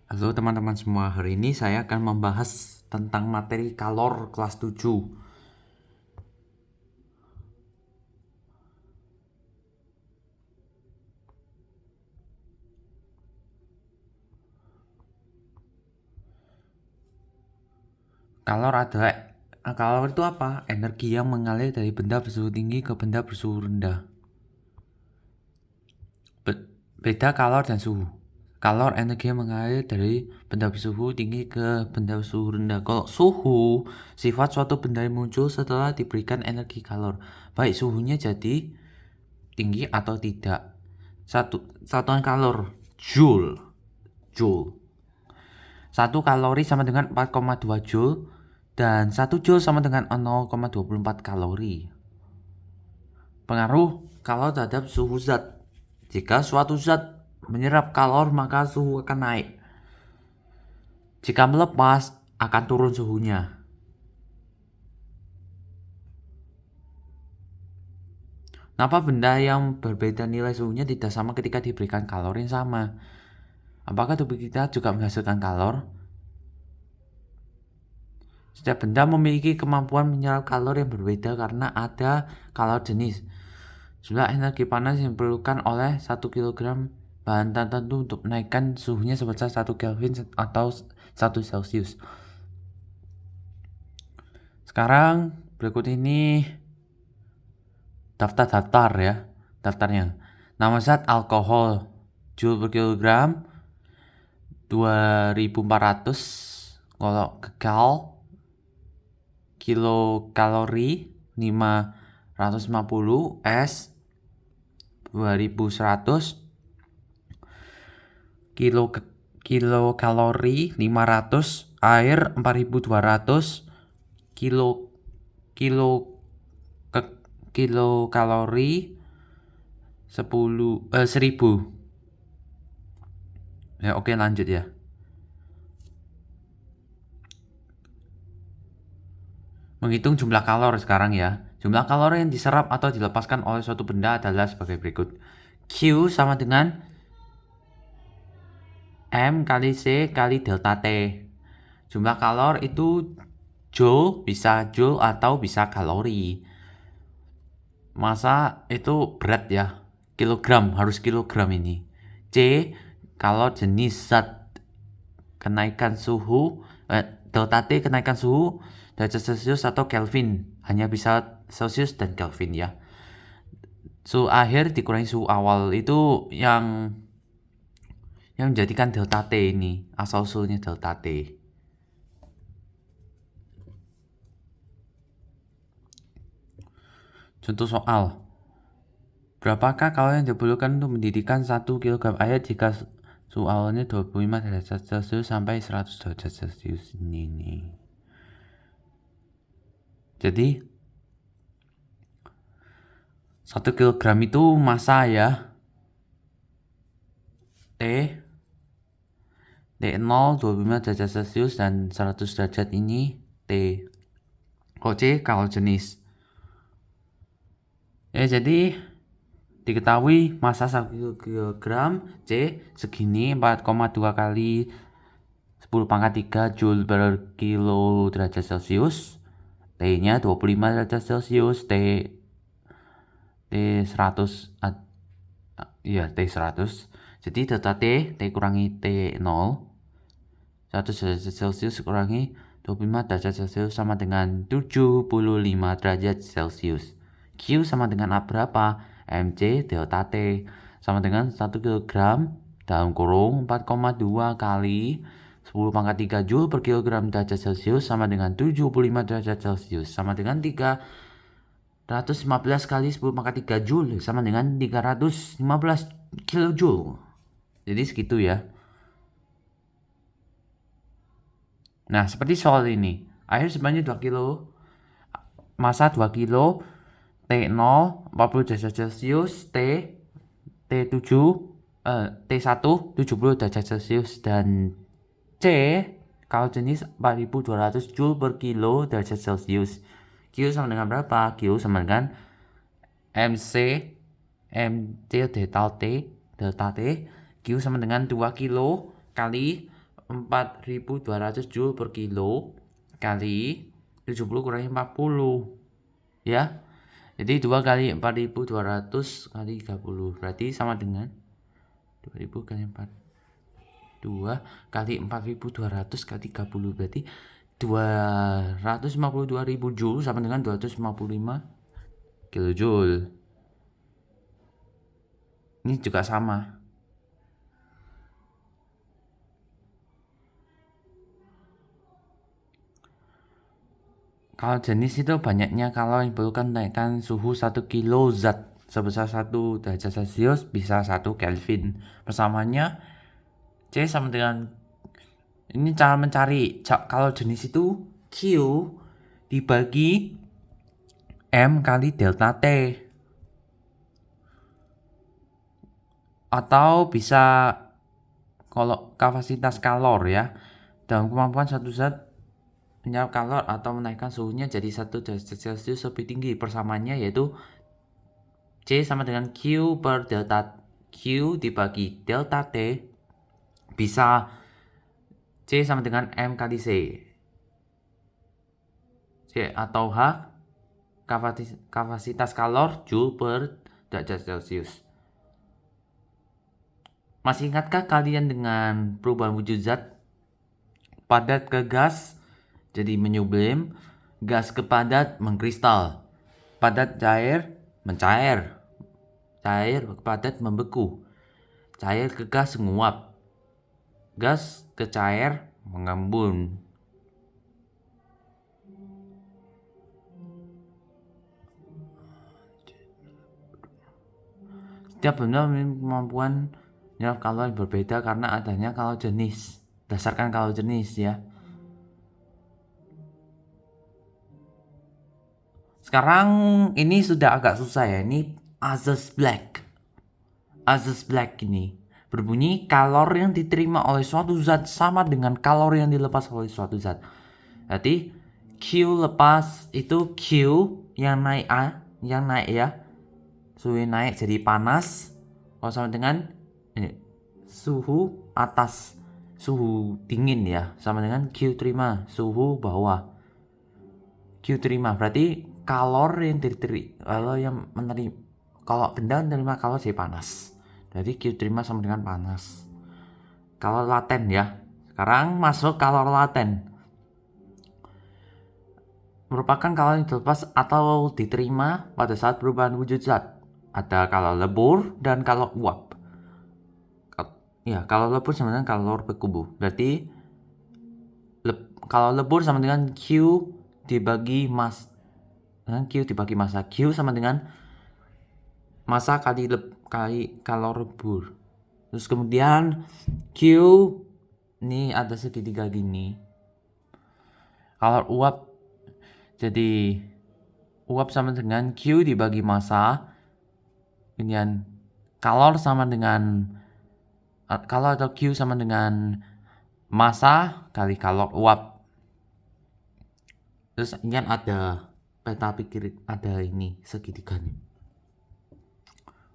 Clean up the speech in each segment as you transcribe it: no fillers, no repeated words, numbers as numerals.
Halo teman-teman semua, hari ini saya akan membahas tentang materi kalor kelas 7. Kalor itu apa? Energi yang mengalir dari benda bersuhu tinggi ke benda bersuhu rendah. Beda kalor dan suhu. Kalor energi yang mengalir dari benda bersuhu tinggi ke benda bersuhu rendah. Kalau suhu, sifat suatu benda yang muncul setelah diberikan energi kalor, baik suhunya jadi tinggi atau tidak. Satuan kalor, joule. Joule. 1 kalori sama dengan 4,2 joule dan 1 joule sama dengan 0,24 kalori. Pengaruh kalor terhadap suhu zat. Jika suatu zat menyerap kalor maka suhu akan naik. Jika melepas akan turun suhunya. Kenapa benda yang berbeda nilai suhunya tidak sama ketika diberikan kalor yang sama? Apakah tubuh kita juga menghasilkan kalor? Setiap benda memiliki kemampuan menyerap kalor yang berbeda karena ada kalor jenis. Jumlah energi panas yang diperlukan oleh 1 kg bahan tertentu untuk menaikkan suhunya sebesar 1 Kelvin atau 1 Celcius. Sekarang berikut ini daftar ya. Daftarnya. Nama zat alkohol joule per kilogram 2400. Kalau kekal kilokalori 550, es 2100, kilokalori 500, air 4200, kilokalori 1000. Ya, oke, lanjut ya. Menghitung jumlah kalor sekarang ya. Jumlah kalor yang diserap atau dilepaskan oleh suatu benda adalah sebagai berikut. Q sama dengan M kali C kali delta T. Jumlah kalor itu joule, bisa joule atau bisa kalori. Massa itu berat ya, kilogram, harus kilogram ini. C kalor jenis zat. Kenaikan suhu, delta T kenaikan suhu derajat Celcius atau Kelvin, hanya bisa Celcius dan Kelvin ya. Suhu akhir dikurangi suhu awal itu yang menjadikan delta T ini, asal usulnya delta T. Contoh soal. Berapakah kalori yang diperlukan untuk mendidihkan 1 kg air jika suhu awalnya 25 derajat Celcius sampai 100 derajat Celcius ini. Jadi 1 kg itu massa ya. T0 25 derajat Celcius dan 100 derajat ini T. C kalor jenis. Ya, jadi diketahui massa 1 kg C segini 4,2 kali 10 pangkat 3 joule per kilo derajat Celcius. T-nya 25 derajat Celcius, T100 ya T100. Jadi delta T kurangi T0 100 derajat Celcius kurangi 25 derajat Celcius sama dengan 75 derajat Celcius. Q sama dengan berapa? MC delta T sama dengan 1 kg dalam kurung 4,2 kali 10 pangkat 3 joule per kilogram derajat Celcius sama dengan 75 derajat Celcius sama dengan 315 kali 10 pangkat 3 joule sama dengan 315 kilojoule. Jadi segitu ya. Nah, seperti soal ini. Air sebanyak 2 kilo, massa 2 kilo, T0 40 derajat Celcius, T7 T1 70 derajat Celcius dan C kalau jenis 4200 joule per kilo derajat Celcius. Q sama dengan berapa? Q sama dengan MC delta T Q sama dengan 2 kilo kali 4.200 Joule per kilo kali 70 kurangi 40 ya. Jadi 2 kali 4.200 kali 30 berarti sama dengan 2000 kali 4 2 kali 4.200 kali 30 berarti 252.000 Joule sama dengan 255 kilojoule. Ini juga sama. Kalau jenis itu banyaknya kalau yang diperlukan menaikkan suhu 1 kilo zat sebesar 1 derajat Celcius bisa 1 Kelvin. Persamaannya C sama dengan, ini cara mencari kalau jenis itu Q dibagi M kali delta T, atau bisa kalau kapasitas kalor ya, dalam kemampuan satu zat menyerap kalor atau menaikkan suhunya jadi 1 derajat Celcius lebih tinggi. Persamaannya yaitu C sama dengan Q per delta Q dibagi delta T bisa C sama dengan M kali C. C atau H kapasitas kalor Joule per derajat Celcius. Masih ingatkah kalian dengan perubahan wujud zat? Padat ke gas jadi menyublim, gas ke padat mengkristal, padat cair mencair, cair ke padat membeku, cair ke gas menguap, gas ke cair mengembun. Setiap benda memiliki kemampuan menyerap kalor yang berbeda karena adanya kalor jenis, berdasarkan kalor jenis ya. Sekarang ini sudah agak susah ya, ini Azaz Black. Azaz Black ini berbunyi kalor yang diterima oleh suatu zat sama dengan kalor yang dilepas oleh suatu zat. Berarti Q lepas itu Q yang naik ya, suhu naik jadi panas, kalau sama dengan suhu atas, suhu dingin ya, sama dengan Q terima, suhu bawah. Q terima berarti kalor yang diterima, kalau yang menerima, kalau benda menerima kalor jadi panas, jadi Q terima sama dengan panas. Kalor laten ya. Sekarang masuk kalor laten, merupakan kalor yang dilepas atau diterima pada saat perubahan wujud zat. Ada kalor lebur dan kalor uap. Ya, kalor lebur sama dengan kalor berkubu. Berarti kalor lebur sama dengan Q dibagi Q dibagi massa. Q sama dengan massa kali kalor lebur. Terus kemudian Q ini ada segitiga gini. Kalor uap, jadi uap sama dengan Q dibagi massa. Kemudian kalor sama dengan kalor atau Q sama dengan massa kali kalor uap. Terus ini kan ada peta pikir, ada ini segitiga nih.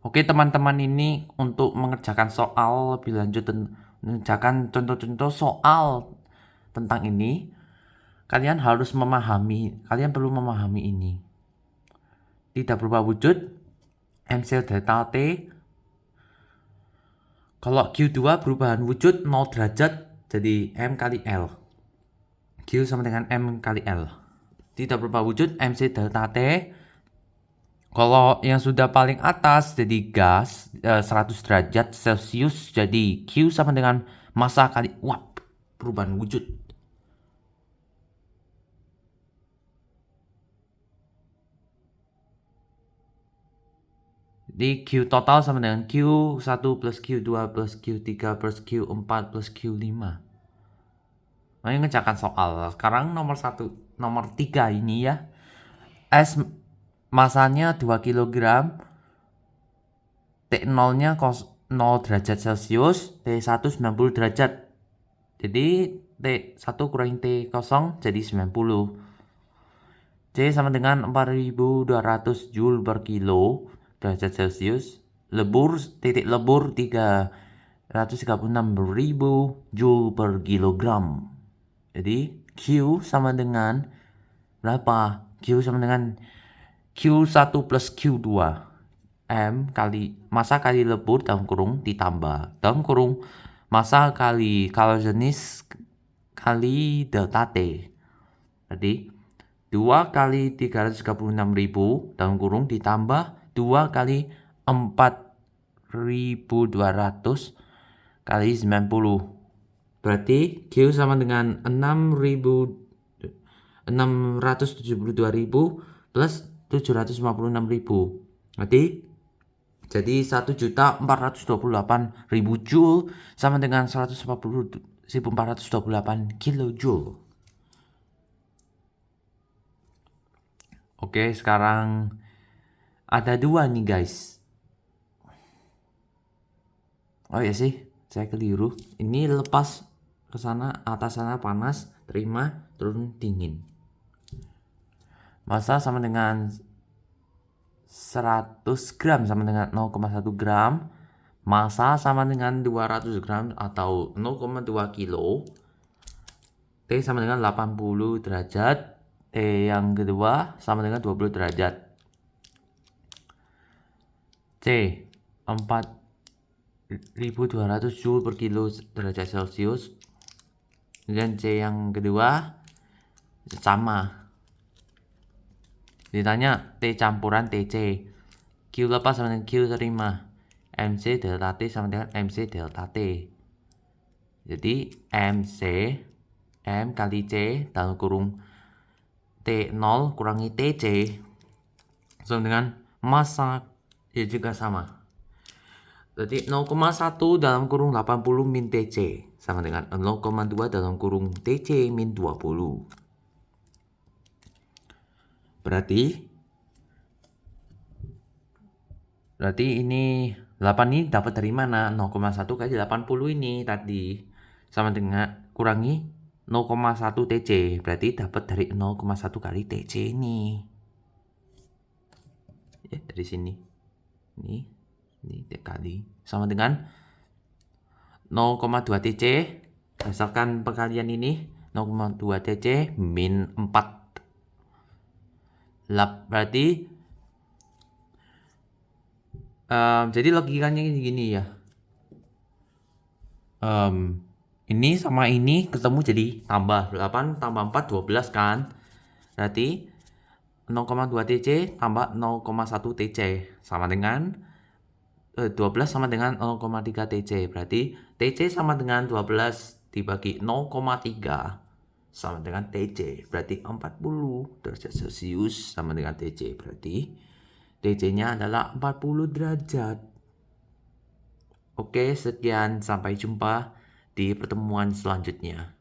Oke teman-teman, ini untuk mengerjakan soal lebih lanjut dan mengerjakan contoh-contoh soal tentang ini, kalian perlu memahami ini. Tidak berubah wujud MC delta T. Kalau Q2 perubahan wujud 0 derajat jadi M kali L. Q sama dengan M kali L. Tidak berubah wujud MC delta T. Kalau yang sudah paling atas jadi gas 100 derajat Celcius, jadi Q sama dengan massa kali uap, perubahan wujud. Jadi Q total sama dengan Q1 plus Q2 plus Q3 plus Q4 plus Q5. Mari ngerjakan soal. Sekarang nomor 3 ini ya. S masanya 2 kg, T0 nya 0 derajat Celcius, T1 90 derajat. Jadi T1 kurangi T0 jadi 90. C sama dengan 4200 Joule per kilo derajat Celcius. Titik lebur 3 136.000 Joule per kilogram. Jadi Q sama dengan berapa? Q sama dengan Q1 plus Q2. M kali masa kali lebur dalam kurung ditambah dalam kurung masa kali kalogenis kali delta T. Jadi 2 kali 336.000 dalam kurung ditambah 2 kali 4.200 kali 90. Berarti Q sama dengan 672.000 plus 756.000. Berarti jadi 1.428.000 Joule sama dengan 140.428 kilojoule. Oke, sekarang ada 2 nih guys. Oh ya sih, saya keliru. Ini lepas ke sana, atas sana panas, terima, turun dingin. Masa sama dengan 100 gram sama dengan 0,1 gram. Massa sama dengan 200 gram atau 0,2 kilo. T sama dengan 80 derajat. T yang kedua sama dengan 20 derajat. C 4.200 Joule per kilo derajat Celcius. Kemudian C yang kedua sama. Ditanya T campuran TC. Q lepas sama dengan Q terima. MC delta T sama dengan MC delta T. Jadi MC M kali C dalam kurung T0 kurangi TC sama dengan massa ya juga sama. Jadi 0,1 dalam kurung 80 min TC sama dengan 0,2 dalam kurung TC min 20. Berarti ini 8 ini dapat dari mana? 0,1 kali 80 ini tadi sama dengan kurangi 0,1 TC. Berarti dapat dari 0,1 kali TC ini. Ya, dari sini. Ini dikali sama dengan 0,2 TC. Berdasarkan pengkalian ini 0,2 TC min 4. Berarti jadi logikanya gini ya. Ini sama ini ketemu jadi tambah 8 tambah 4 12 kan. Berarti 0,2 TC tambah 0,1 TC sama dengan 12 sama dengan 0,3 TC. Berarti TC sama dengan 12 dibagi 0,3 sama dengan TC. Berarti 40 derajat Celcius sama dengan TC. Berarti TC-nya adalah 40 derajat. Oke, sekian. Sampai jumpa di pertemuan selanjutnya.